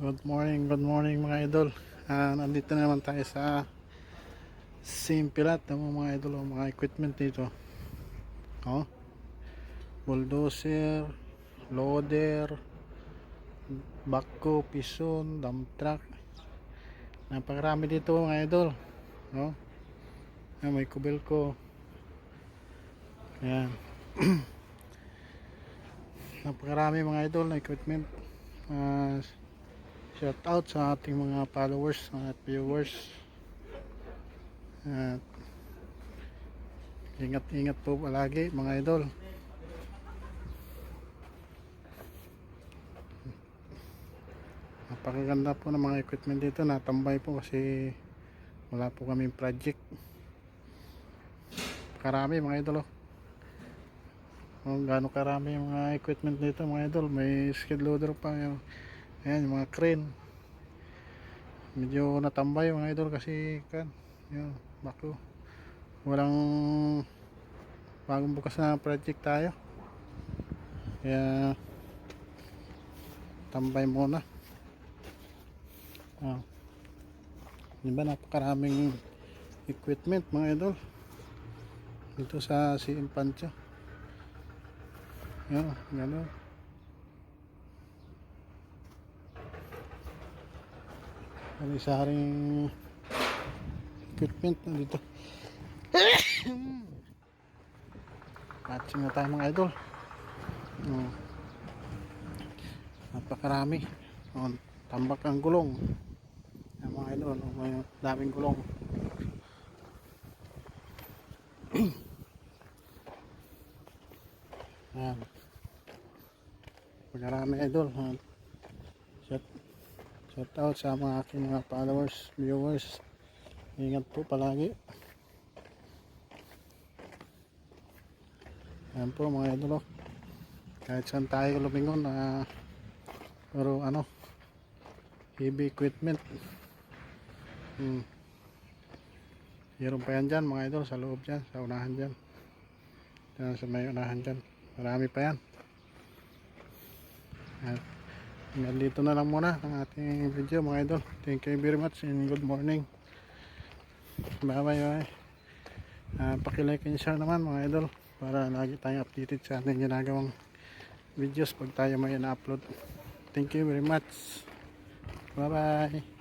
Good morning mga idol. Nandito na naman tayo sa Simpilat ng mga idol, mga equipment dito. Oh, bulldozer, loader, backhoe, pison, dump truck. Napakarami dito mga idol. Oh, may kubel ko. Ayan. Napakarami mga idol na equipment. Shout out sa ating mga followers at viewers. At ingat po palagi mga idol. Napakaganda po ng mga equipment dito. Natambay po kasi wala po kaming project. Karami mga idol. Gaano karami yung mga equipment dito mga idol. May skid loader pa yung, ayan, yung mga crane. Medyo natambay mga idol kasi yun, bako walang bagong bukas na project tayo, kaya tambay muna. Diba, napakaraming equipment mga idol dito sa CM Pancho. Yun, gano'n. Saring equipment dito. Matching na tayo mga idol. Napakarami. Tambak ang gulong. Yan mga idol, may daming gulong. Yan. Pagkarami idol. Shout out sa mga aking mga followers, viewers. Ingat po palagi. Ayan po mga idol. Kahit saan tayo lumingon pero heavy equipment. Meron pa yan dyan mga idol, sa loob dyan, sa unahan dyan. Sa may unahan dyan. Marami pa yan. Dito na lang muna ang ating video mga idol. Thank you very much and good morning. Bye bye. Pakilike and share naman mga idol para lagi tayong updated sa ating ginagawang videos pag tayo may na-upload. Thank you very much. Bye bye.